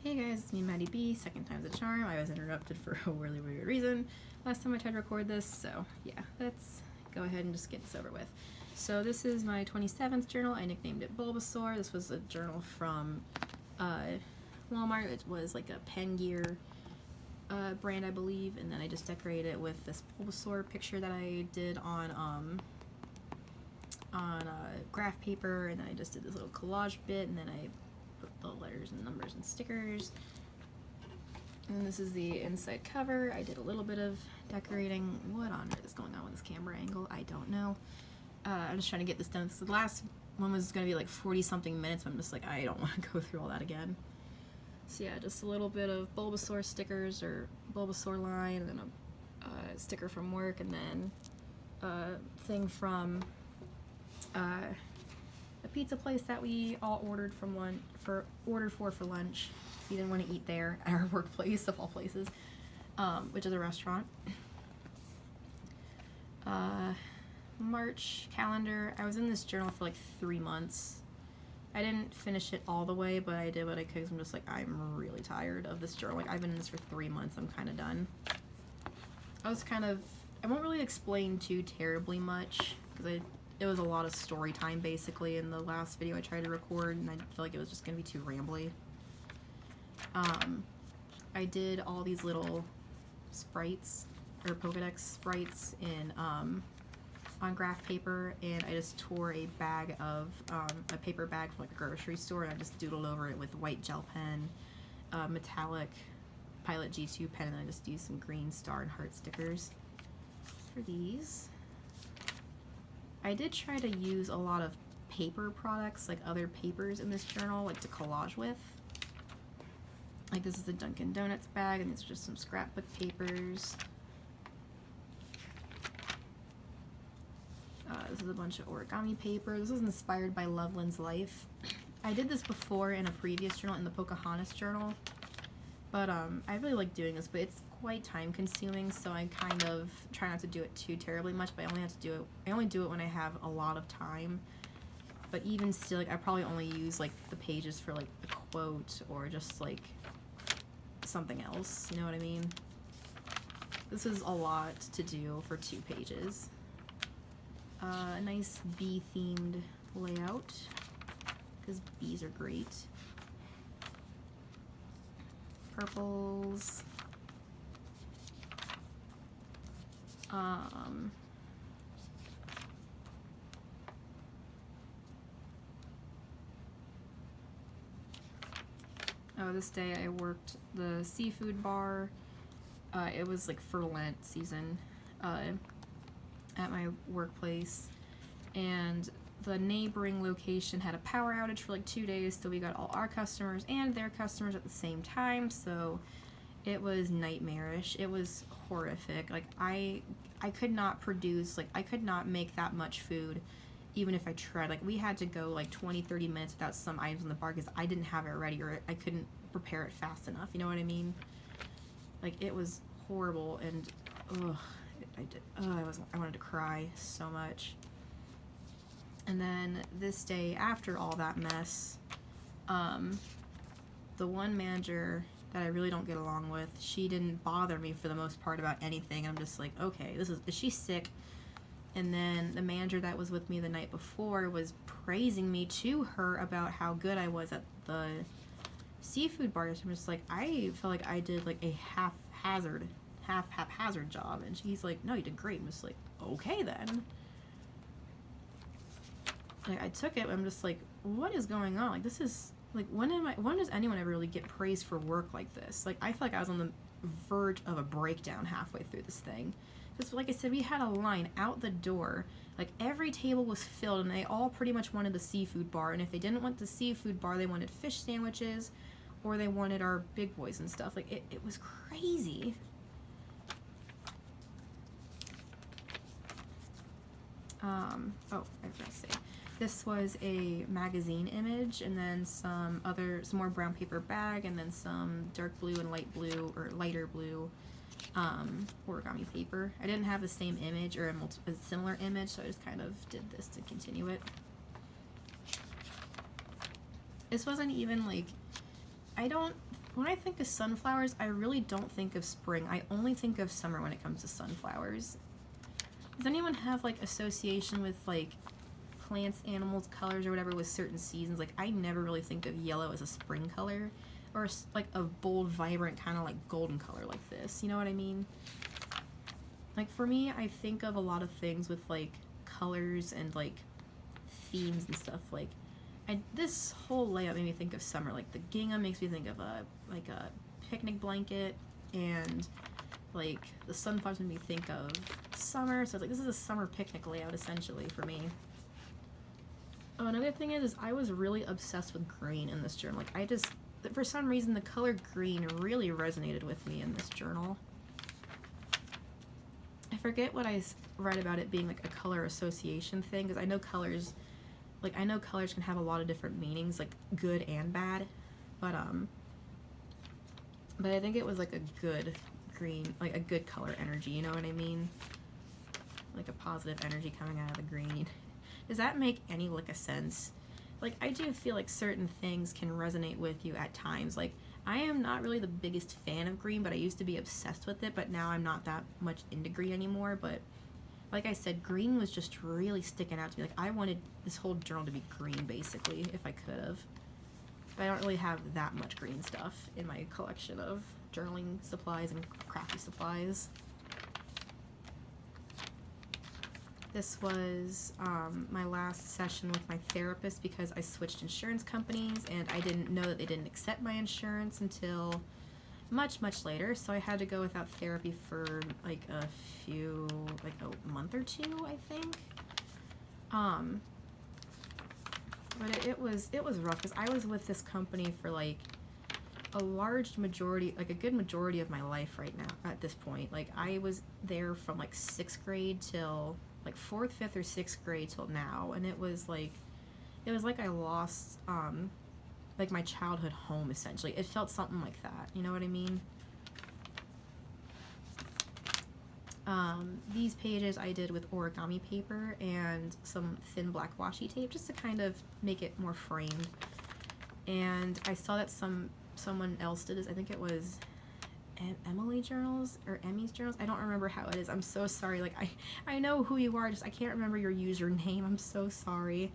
Hey guys, it's me Maddie B, second time's a charm. I was interrupted for a really weird reason last time I tried to record this, so yeah, let's go ahead and just get this over with. So this is my 27th journal. I nicknamed it Bulbasaur. This was a journal from Walmart. It was like a Pen Gear brand, I believe, and then I just decorated it with this Bulbasaur picture that I did on graph paper, and then I just did this little collage bit, and then I put the letters and numbers and stickers. And this is the inside cover. I did a little bit of decorating. What on earth is going on with this camera angle? I don't know. I'm just trying to get this done. So the last one was going to be like 40 something minutes. I'm just like, I don't want to go through all that again. So yeah, just a little bit of Bulbasaur stickers or Bulbasaur line, and then a sticker from work, and then a thing from a pizza place that we all ordered from for lunch. We didn't want to eat there at our workplace of all places, which is a restaurant. March calendar. I was in this journal for like 3 months. I didn't finish it all the way, but I did what I could. I'm just like, I'm really tired of this journal. Like, I've been in this for 3 months. I'm kind of done. I won't really explain too terribly much because it was a lot of story time basically in the last video I tried to record, and I feel like it was just gonna be too rambly. I did all these little sprites or Pokedex sprites in on graph paper, and I just tore a bag of a paper bag from like a grocery store, and I just doodled over it with white gel pen, metallic Pilot G2 pen, and I just used some green star and heart stickers for these. I did try to use a lot of paper products, like other papers in this journal, like to collage with. Like this is the Dunkin' Donuts bag, and these are just some scrapbook papers. This is a bunch of origami paper. This was inspired by Loveland's Life. I did this before in a previous journal, in the Pocahontas journal, but I really like doing this, but it's quite time consuming, so I kind of try not to do it too terribly much, but I only do it when I have a lot of time. But even still, like, I probably only use like the pages for like a quote or just like something else, you know what I mean? This is a lot to do for 2 pages. A nice bee themed layout, because bees are great. Purples. Oh, this day I worked the seafood bar. It was like for Lent season at my workplace, and the neighboring location had a power outage for like 2 days, so we got all our customers and their customers at the same time, so it was nightmarish. It was horrific. Like, I could not produce, like, I could not make that much food even if I tried. Like, we had to go like 20-30 minutes without some items in the bar because I didn't have it ready, or I couldn't prepare it fast enough, you know what I mean? Like, it was horrible, and I wanted to cry so much. And then this day, after all that mess, the one manager that I really don't get along with, she didn't bother me for the most part about anything. I'm just like, okay, is she sick? And then the manager that was with me the night before was praising me to her about how good I was at the seafood bar. So I'm just like, I felt like I did like a haphazard job, and she's like, no, you did great. I'm just like, okay then. Like, I took it, but I'm just like, what is going on? Like, this is like, when does anyone ever really get praised for work like this? Like, I feel like I was on the verge of a breakdown halfway through this thing. Because like I said, we had a line out the door. Like, every table was filled, and they all pretty much wanted the seafood bar, and if they didn't want the seafood bar, they wanted fish sandwiches, or they wanted our big boys and stuff. Like, it was crazy. Oh, I forgot to say. This was a magazine image, and then some more brown paper bag, and then some dark blue and light blue, or lighter blue, origami paper. I didn't have the same image or a similar image, so I just kind of did this to continue it. This wasn't even like, I don't when I think of sunflowers, I really don't think of spring. I only think of summer when it comes to sunflowers. Does anyone have, like, association with, like, plants, animals, colors, or whatever with certain seasons? Like, I never really think of yellow as a spring color, or, like, a bold, vibrant, kind of, like, golden color like this. You know what I mean? Like, for me, I think of a lot of things with, like, colors and, like, themes and stuff. Like, this whole layout made me think of summer. Like, the gingham makes me think of a picnic blanket, and like the sunflowers made me think of summer. So it's like, this is a summer picnic layout essentially for me. Oh, another thing is I was really obsessed with green in this journal. Like, for some reason the color green really resonated with me in this journal. I forget what I read about it being like a color association thing, because I know colors can have a lot of different meanings, like good and bad, but I think it was like a good green, like a good color energy, you know what I mean? Like a positive energy coming out of the green. Does that make any like a sense? Like, I do feel like certain things can resonate with you at times. Like, I am not really the biggest fan of green, but I used to be obsessed with it, but now I'm not that much into green anymore. But like I said, green was just really sticking out to me. Like, I wanted this whole journal to be green, basically, if I could have. But I don't really have that much green stuff in my collection of journaling supplies and crafty supplies. This was my last session with my therapist because I switched insurance companies and I didn't know that they didn't accept my insurance until much, much later. So I had to go without therapy for like a month or two, I think. But it was rough because I was with this company for like a large majority, like a good majority of my life right now at this point. Like, I was there from like 6th grade till like 4th, 5th, or 6th grade till now, and it was like I lost like my childhood home essentially. It felt something like that, you know what I mean? These pages I did with origami paper and some thin black washi tape just to kind of make it more framed. And I saw that someone else did this. I think it was Emily Journals or Emmy's Journals. I don't remember how it is. I'm so sorry. Like, I know who you are, just I can't remember your username. I'm so sorry.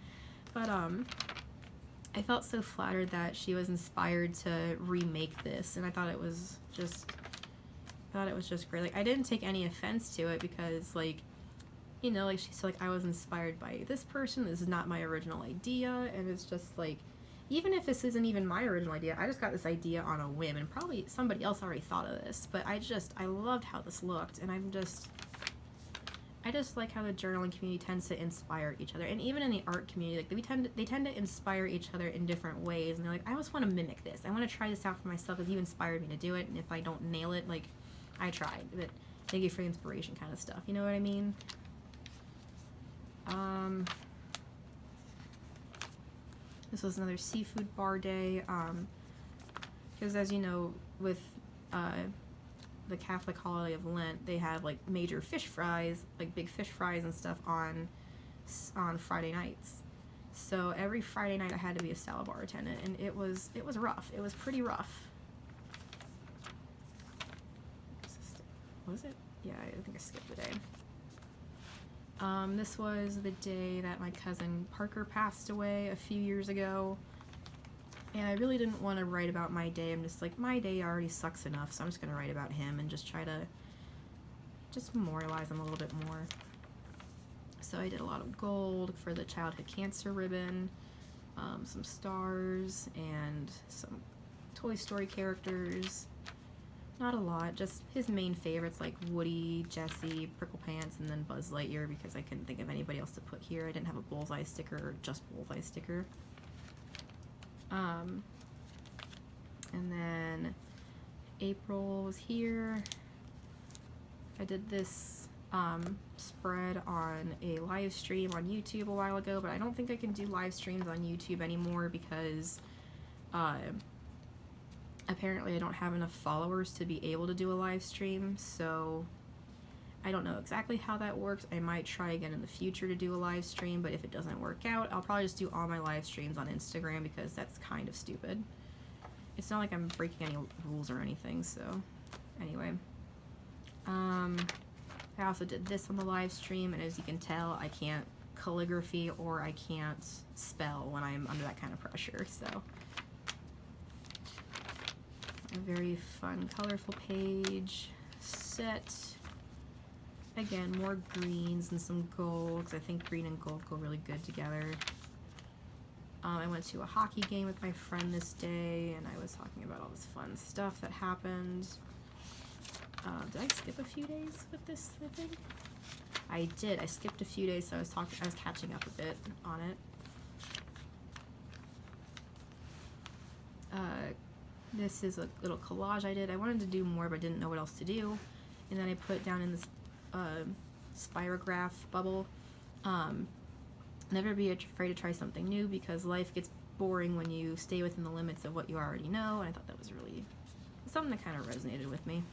But I felt so flattered that she was inspired to remake this, and I thought it was just great. Like, I didn't take any offense to it because, like, you know, like, she said, like, I was inspired by this person. This is not my original idea, and it's just like, even if this isn't even my original idea, I just got this idea on a whim, and probably somebody else already thought of this, but I loved how this looked, and I just like how the journaling community tends to inspire each other, and even in the art community, like, they tend to inspire each other in different ways, and they're like, I just want to mimic this, I want to try this out for myself, as you inspired me to do it, and if I don't nail it, like, I tried, but thank you for the inspiration kind of stuff, you know what I mean? This was another seafood bar day, because as you know, with the Catholic holiday of Lent, they have like major fish fries, like big fish fries and stuff on Friday nights. So every Friday night I had to be a salad bar attendant, and it was rough. It was pretty rough. Was it? Yeah, I think I skipped the day. This was the day that my cousin Parker passed away a few years ago, and I really didn't want to write about my day. I'm just like, my day already sucks enough, so I'm just going to write about him and just try to just memorialize him a little bit more. So I did a lot of gold for the childhood cancer ribbon, some stars, and some Toy Story characters. Not a lot, just his main favorites like Woody, Jessie, Prickle Pants, and then Buzz Lightyear, because I couldn't think of anybody else to put here. I didn't have a Bullseye sticker or just Bullseye sticker. And then April was here. I did this spread on a live stream on YouTube a while ago, but I don't think I can do live streams on YouTube anymore because apparently I don't have enough followers to be able to do a live stream, so I don't know exactly how that works. I might try again in the future to do a live stream, but if it doesn't work out, I'll probably just do all my live streams on Instagram because that's kind of stupid. it's not like I'm breaking any rules or anything, so anyway. I also did this on the live stream, and as you can tell, I can't calligraphy or I can't spell when I'm under that kind of pressure, so. A very fun, colorful page set. Again, more greens and some gold, because I think green and gold go really good together. I went to a hockey game with my friend this day, and I was talking about all this fun stuff that happened. Did I skip a few days with this, I think? I did. I skipped a few days, so I was catching up a bit on it. This is a little collage I did. I wanted to do more, but didn't know what else to do. And then I put it down in this spirograph bubble. Never be afraid to try something new, because life gets boring when you stay within the limits of what you already know, and I thought that was really something that kind of resonated with me.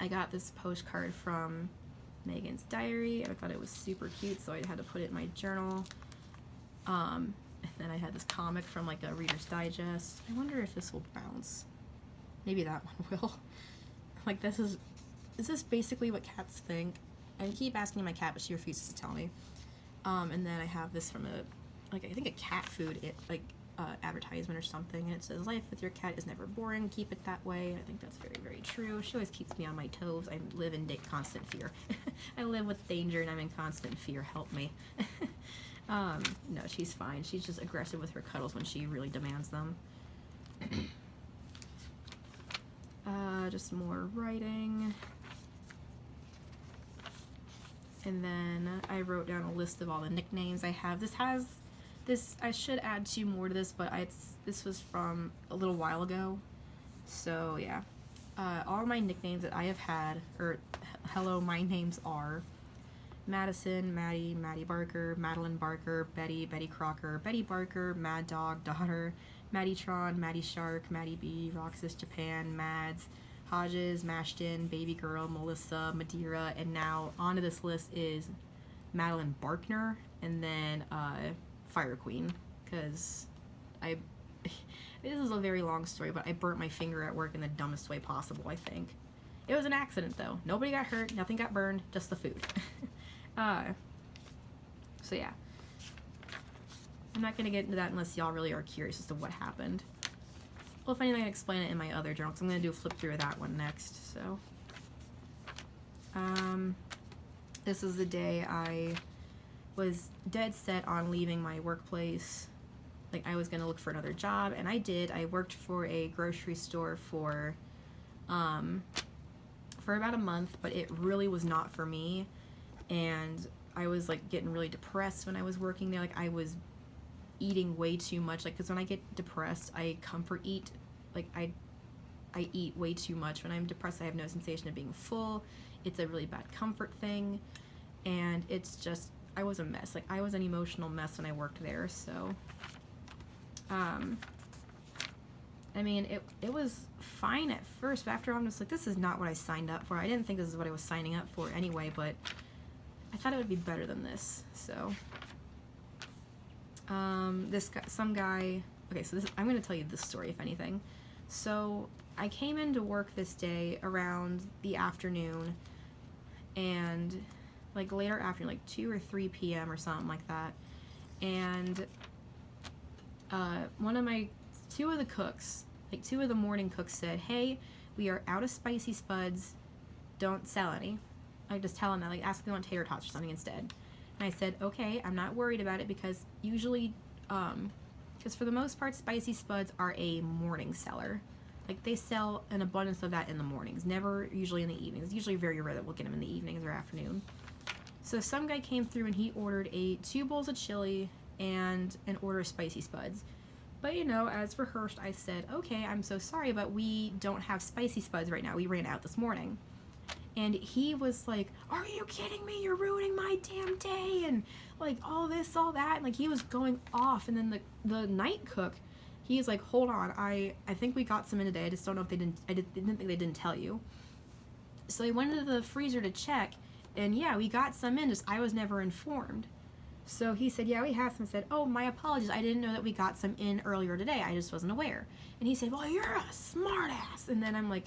I got this postcard from Megan's diary, and I thought it was super cute, so I had to put it in my journal. And then I had this comic from like a Reader's Digest. I wonder if this will bounce. Maybe that one will. Like, is this basically what cats think? I keep asking my cat, but she refuses to tell me. And then I have this from I think a cat food advertisement or something, and it says, "Life with your cat is never boring. Keep it that way." I think that's very, very true. She always keeps me on my toes. I live in constant fear. I live with danger, and I'm in constant fear. Help me. No, she's fine. She's just aggressive with her cuddles when she really demands them. Just more writing. And then I wrote down a list of all the nicknames I have. I should add 2 more to this, but this was from a little while ago. So yeah, all my nicknames that I have had, or hello, my names are Madison, Maddie, Maddie Barker, Madeline Barker, Betty, Betty Crocker, Betty Barker, Mad Dog, Daughter, Maddie Tron, Maddie Shark, Maddie B, Roxas Japan, Mads, Hodges, Mashton, Baby Girl, Melissa, Madeira, and now onto this list is Madeline Barkner, and then Fire Queen, because this is a very long story, but I burnt my finger at work in the dumbest way possible, I think. It was an accident, though. Nobody got hurt, nothing got burned, just the food. So yeah. I'm not going to get into that unless y'all really are curious as to what happened. Well, if anything, I can explain it in my other journal, because I'm going to do a flip through of that one next, so. This is the day I was dead set on leaving my workplace. Like, I was going to look for another job, and I did. I worked for a grocery store for about a month, but it really was not for me, and I was, like, getting really depressed when I was working there. Like, I was eating way too much, like, because when I get depressed, I comfort eat. Like, I eat way too much. When I'm depressed, I have no sensation of being full. It's a really bad comfort thing, and it's just, I was a mess. Like, I was an emotional mess when I worked there, so, I mean, it was fine at first, but after I'm just like, this is not what I signed up for. I didn't think this is what I was signing up for anyway, but I thought it would be better than this, so. This guy, some guy, okay, so I'm going to tell you this story, if anything. So, I came into work this day around the afternoon, and, like, later afternoon, like 2 or 3 p.m. or something like that, and, two of the cooks, like 2 of the morning cooks said, "Hey, we are out of spicy spuds, don't sell any." I just tell them that, like, ask if they want tater tots or something instead. And I said, okay, I'm not worried about it, because usually, because for the most part, spicy spuds are a morning seller. Like, they sell an abundance of that in the mornings, never usually in the evenings. It's usually very rare that we'll get them in the evenings or afternoon. So some guy came through and he ordered 2 bowls of chili and an order of spicy spuds. But, you know, as rehearsed, I said, okay, I'm so sorry, but we don't have spicy spuds right now. We ran out this morning. And he was like, "Are you kidding me? You're ruining my damn day," and like all this, all that, and like he was going off. And then the night cook, he's like, "Hold on, I think we got some in today. I just don't know if they didn't. I didn't think they didn't tell you." So I went into the freezer to check, and yeah, we got some in. Just I was never informed. So he said, yeah, we have some. I said, oh, my apologies. I didn't know that we got some in earlier today. I just wasn't aware. And he said, well, you're a smartass. And then I'm like,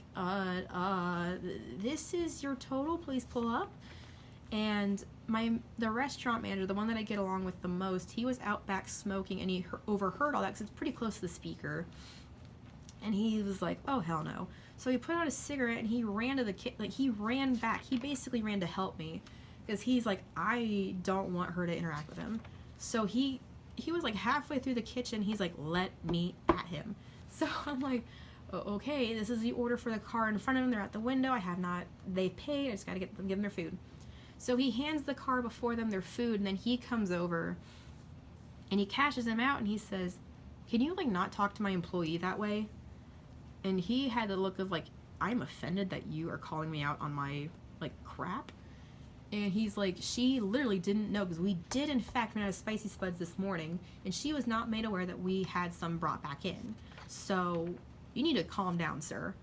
this is your total. Please pull up. And the restaurant manager, the one that I get along with the most, he was out back smoking, and he overheard all that because it's pretty close to the speaker. And he was like, oh, hell no. So he put out a cigarette, and he ran to the he ran back. He basically ran to help me. Because he's like, I don't want her to interact with him. So he was like halfway through the kitchen. He's like, let me at him. So I'm like, okay, this is the order for the car in front of them. They're at the window. They've paid. I just got to give them their food. So he hands the car before them their food, and then he comes over and he cashes them out, and he says, can you like not talk to my employee that way? And he had the look of like, I'm offended that you are calling me out on my like crap. And he's like, she literally didn't know, because we did in fact run out of Spicy Spuds this morning, and she was not made aware that we had some brought back in. So you need to calm down, sir.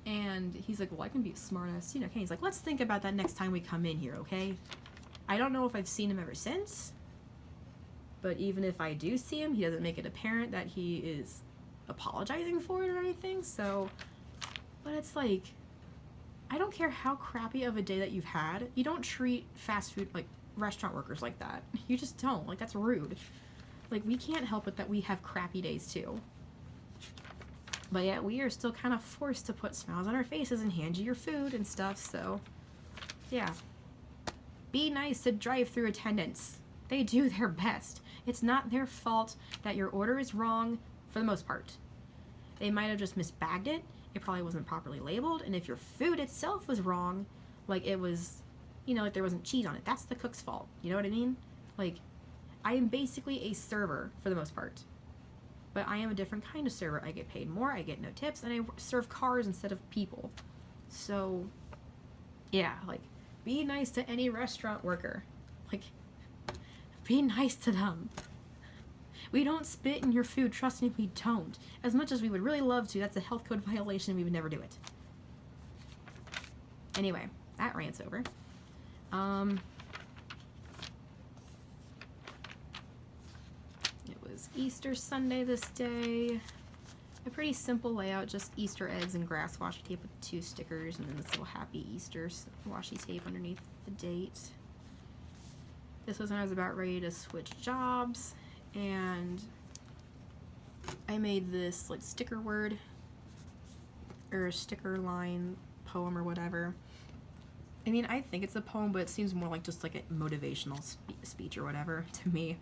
And he's like, well, I can be a smartass, okay? He's like, let's think about that next time we come in here, okay? I don't know if I've seen him ever since, but even if I do see him, he doesn't make it apparent that he is apologizing for it or anything. So, but it's like, I don't care how crappy of a day that you've had. You don't treat fast food, like, restaurant workers like that. You just don't. Like, that's rude. Like, we can't help it that we have crappy days, too. But yet, we are still kind of forced to put smiles on our faces and hand you your food and stuff, so, yeah. Be nice to drive-thru attendants. They do their best. It's not their fault that your order is wrong, for the most part. They might have just misbagged it. It probably wasn't properly labeled, and if your food itself was wrong, like it was, like there wasn't cheese on it, that's the cook's fault. You know what I mean? Like, I am basically a server for the most part. But I am a different kind of server. I get paid more, I get no tips, and I serve cars instead of people. So, yeah, like, be nice to any restaurant worker. Like, be nice to them. We don't spit in your food, trust me, we don't. As much as we would really love to, that's a health code violation, we would never do it. Anyway, that rant's over. It was Easter Sunday this day. A pretty simple layout, just Easter eggs and grass washi tape with 2 stickers, and then this little Happy Easter washi tape underneath the date. This was when I was about ready to switch jobs. And I made this like sticker word or sticker line poem or whatever. I mean, I think it's a poem, but it seems more like just like a motivational speech or whatever to me.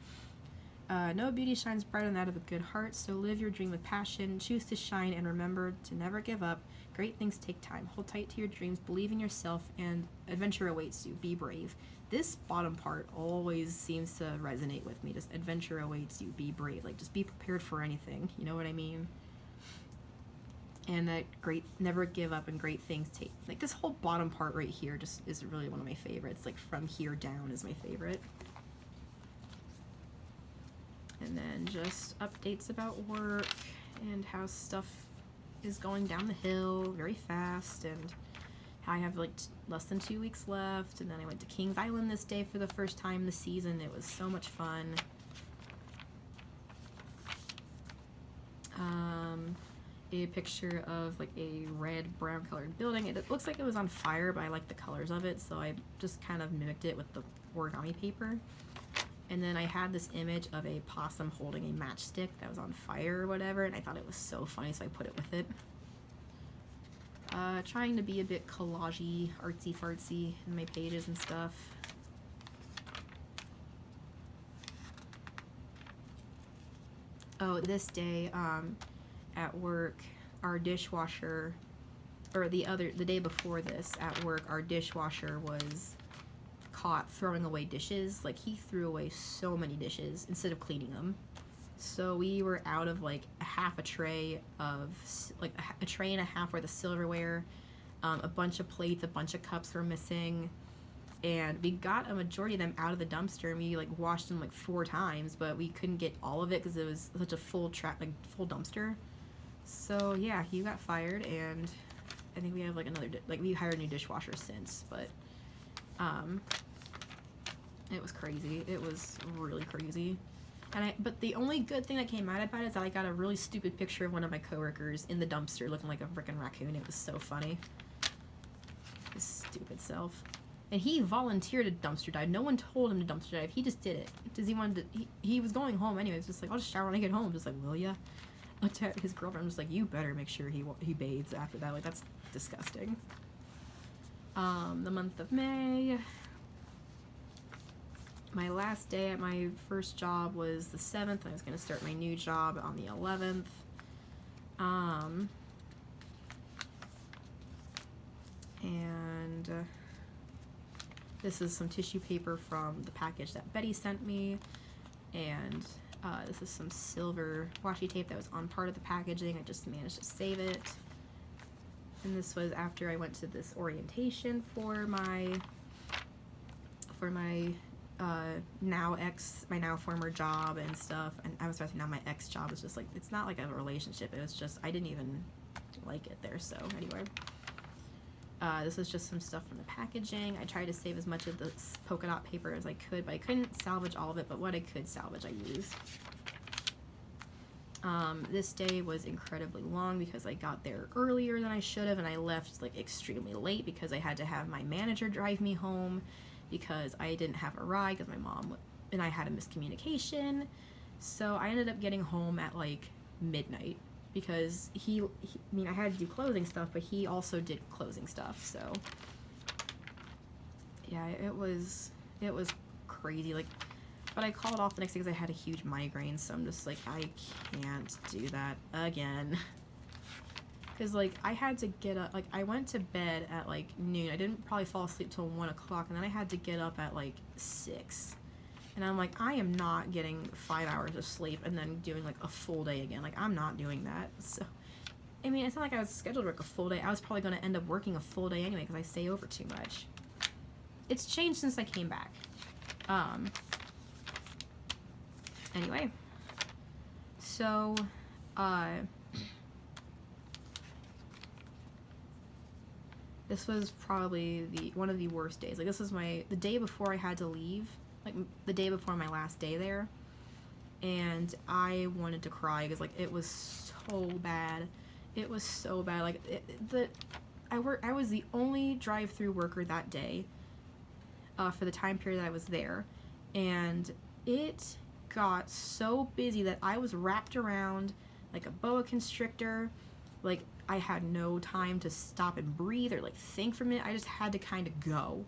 No beauty shines brighter than that of a good heart, so live your dream with passion, choose to shine, and remember to never give up. Great things take time. Hold tight to your dreams, believe in yourself, and adventure awaits you. Be brave. This bottom part always seems to resonate with me. Just adventure awaits you. Be brave. Like, just be prepared for anything. You know what I mean? And that never give up, and great things take. Like, this whole bottom part right here just is really one of my favorites. Like, from here down is my favorite. And then just updates about work and how stuff is going down the hill very fast, and how I have like less than 2 weeks left. And then I went to Kings Island this day for the first time this season. It was so much fun. A picture of like a red brown colored building. It looks like it was on fire, but I like the colors of it, so I just kind of mimicked it with the origami paper. And then I had this image of a possum holding a matchstick that was on fire or whatever, and I thought it was so funny, so I put it with it. Trying to be a bit collage-y, artsy-fartsy in my pages and stuff. Oh, this day, at work, our dishwasher, or the day before this, at work, our dishwasher was caught throwing away dishes. Like, he threw away so many dishes instead of cleaning them. So we were out of like half a tray of, like a tray and a half worth of silverware, a bunch of plates, a bunch of cups were missing, and we got a majority of them out of the dumpster, and we like washed them like 4 times, but we couldn't get all of it because it was such a full dumpster. So yeah, he got fired, and I think we have like we hired a new dishwasher since, but It was crazy. It was really crazy. But the only good thing that came out about it is that I got a really stupid picture of one of my coworkers in the dumpster looking like a frickin' raccoon. It was so funny. His stupid self. And he volunteered to dumpster dive. No one told him to dumpster dive. He just did it. Because he wanted to, he was going home anyway. It's just like, I'll just shower when I get home. Just like, will ya? Looked at his girlfriend. Was like, you better make sure he bathes after that. Like, that's disgusting. The month of May. My last day at my first job was the 7th. I was going to start my new job on the 11th. This is some tissue paper from the package that Betty sent me. And this is some silver washi tape that was on part of the packaging. I just managed to save it. And this was after I went to this orientation for my now former job and stuff. And I was about to now my ex job was just like, it's not like a relationship. It was just, I didn't even like it there. So anyway, this is just some stuff from the packaging. I tried to save as much of this polka dot paper as I could, but I couldn't salvage all of it, but what I could salvage, I used. This day was incredibly long because I got there earlier than I should have, and I left like extremely late because I had to have my manager drive me home because I didn't have a ride because my mom and I had a miscommunication. So I ended up getting home at like midnight because I mean, I had to do closing stuff, but he also did closing stuff. So yeah, it was crazy. Like, but I called off the next day because I had a huge migraine. So I'm just like, I can't do that again. Because like I had to get up, like I went to bed at like noon. I didn't probably fall asleep till 1 o'clock, and then I had to get up at like 6. And I'm like, I am not getting 5 hours of sleep and then doing like a full day again. Like, I'm not doing that. So, I mean, it's not like I was scheduled to work a full day. I was probably going to end up working a full day anyway because I stay over too much. It's changed since I came back. Anyway. So, this was probably one of the worst days. Like, this was the day before I had to leave. Like, the day before my last day there, and I wanted to cry because, like, it was so bad. It was so bad. Like, I was the only drive-through worker that day, for the time period that I was there, and it got so busy that I was wrapped around like a boa constrictor. Like, I had no time to stop and breathe or, like, think for a minute. I just had to kind of go.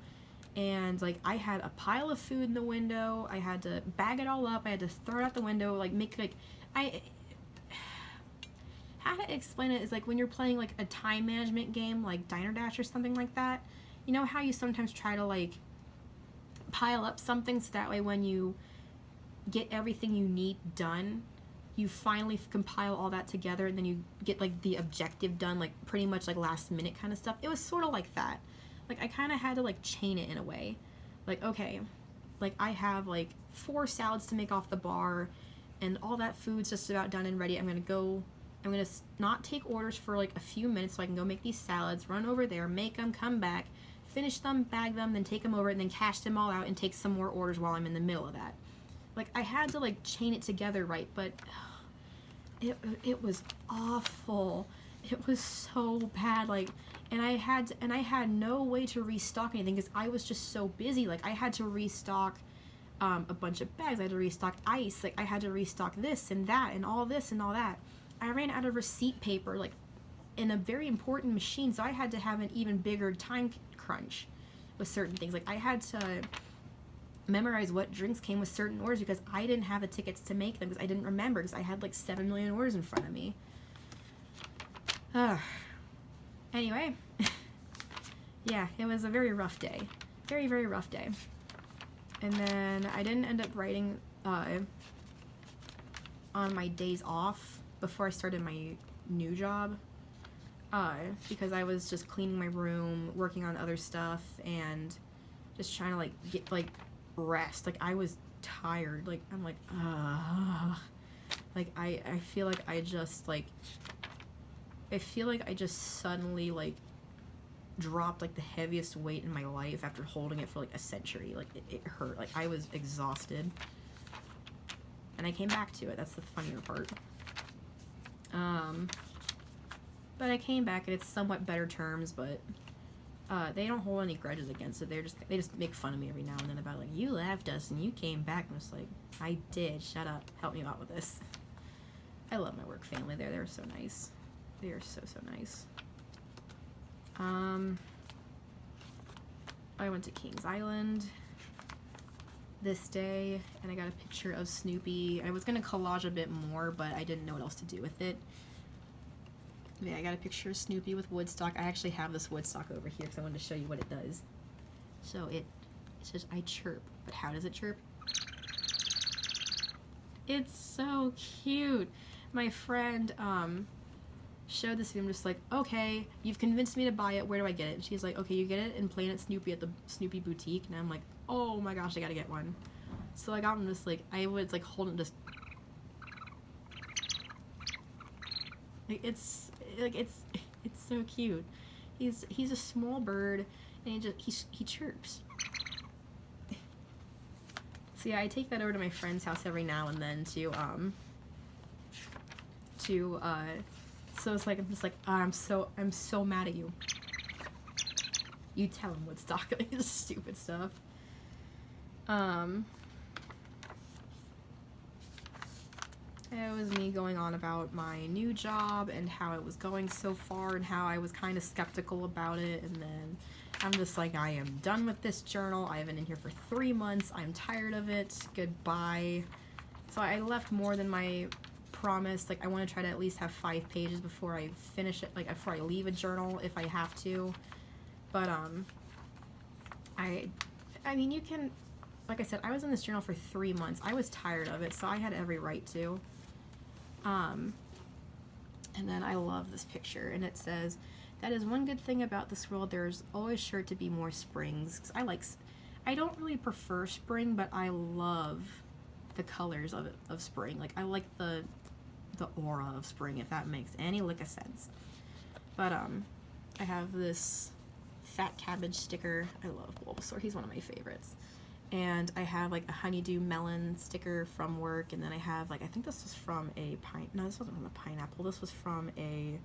And, like, I had a pile of food in the window. I had to bag it all up. I had to throw it out the window. Like, how to explain it is, like, when you're playing, like, a time management game, like Diner Dash or something like that. You know how you sometimes try to, like, pile up something so that way when you get everything you need done, you finally compile all that together and then you get, like, the objective done, like, pretty much, like, last minute kind of stuff. It was sort of like that. Like, I kind of had to, like, chain it in a way. Like, okay, like, I have, like, 4 salads to make off the bar, and all that food's just about done and ready. I'm going to not take orders for, like, a few minutes so I can go make these salads, run over there, make them, come back, finish them, bag them, then take them over, and then cash them all out and take some more orders while I'm in the middle of that. Like, I had to, like, chain it together right, but it was awful. It was so bad, like, and I had no way to restock anything because I was just so busy. Like, I had to restock a bunch of bags. I had to restock ice. Like, I had to restock this and that and all this and all that. I ran out of receipt paper, like, in a very important machine, so I had to have an even bigger time crunch with certain things. Like, I had to memorize what drinks came with certain orders because I didn't have the tickets to make them because I didn't remember because I had, like, 7 million orders in front of me. Anyway, yeah, it was a very rough day. Very, very rough day. And then I didn't end up writing on my days off before I started my new job because I was just cleaning my room, working on other stuff, and just trying to, like, get, like, rest. Like, I was tired. Like, I'm like, like, I feel like I just, like, I feel like I just suddenly, like, dropped like the heaviest weight in my life after holding it for like a century. Like it hurt. Like I was exhausted. And I came back to it. That's the funnier part. But I came back and it's somewhat better terms, but they don't hold any grudges against it. They just make fun of me every now and then about like, you left us and you came back. And I'm just like, I did. Shut up. Help me out with this. I love my work family there. They're so nice. They are so nice. I went to Kings Island this day and I got a picture of Snoopy. I was gonna collage a bit more, but I didn't know what else to do with it. Yeah, I got a picture of Snoopy with Woodstock. I actually have this Woodstock over here because I wanted to show you what it does. So it says, I chirp. But how does it chirp? It's so cute. My friend showed this to me. I'm just like, okay, you've convinced me to buy it. Where do I get it? And she's like, okay, you get it in Planet Snoopy at the Snoopy Boutique. And I'm like, oh my gosh, I gotta get one. So I got him just like, I was like holding just like it's so cute. He's a small bird and he chirps. So yeah, I take that over to my friend's house every now and then so it's like I'm just like, I'm so mad at you. You tell him Woodstock, like this stupid stuff. It was me going on about my new job and how it was going so far and how I was kind of skeptical about it, and then I'm just like, I am done with this journal. I have been in here for 3 months. I'm tired of it. Goodbye. So I left more than my promise. Like I want to try to at least have 5 pages before I finish it, like before I leave a journal if I have to. But I mean, you can, like I said, I was in this journal for 3 months. I was tired of it, so I had every right to. And then I love this picture, and it says, that is one good thing about this world, there's always sure to be more springs. 'Cause I don't really prefer spring, but I love the colors of spring. Like, I like the aura of spring, if that makes any lick of sense. But, I have this fat cabbage sticker. I love Bulbasaur, he's one of my favorites. And I have like a honeydew melon sticker from work, and then I have like, I think this was from a no, this wasn't from a pineapple, this was from a,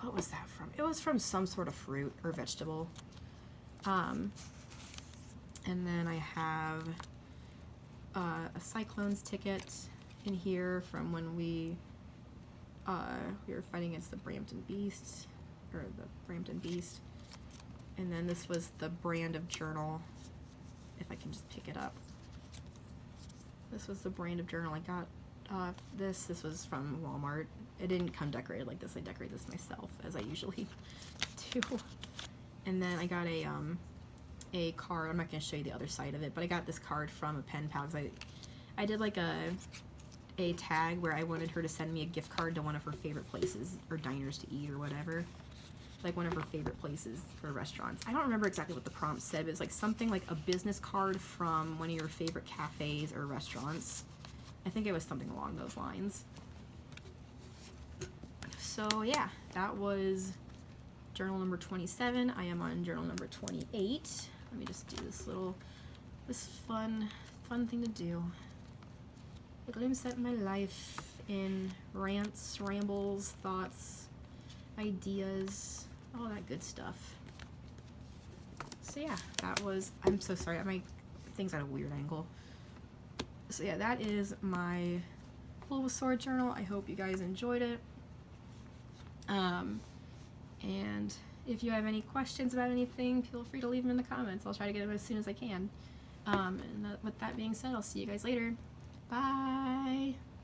what was that from? It was from some sort of fruit or vegetable. And then I have a Cyclones ticket in here from when we were fighting against the Brampton Beast, and then this was the brand of journal, if I can just pick it up. This was the brand of journal I got. This was from Walmart. It didn't come decorated like this. I decorate this myself, as I usually do. And then I got a card. I'm not going to show you the other side of it, but I got this card from a pen pal because I did like a tag where I wanted her to send me a gift card to one of her favorite places or diners to eat or whatever. Like one of her favorite places for restaurants. I don't remember exactly what the prompt said, but it's like something like a business card from one of your favorite cafes or restaurants. I think it was something along those lines. So yeah, that was journal number 27. I am on journal number 28. Let me just do this fun thing to do. A glimpse at my life in rants, rambles, thoughts, ideas, all that good stuff. So yeah, that was, I'm so sorry, my thing's at a weird angle. So yeah, that is my Bulbasaur journal. I hope you guys enjoyed it. And if you have any questions about anything, feel free to leave them in the comments. I'll try to get them as soon as I can. And with that being said, I'll see you guys later. Bye!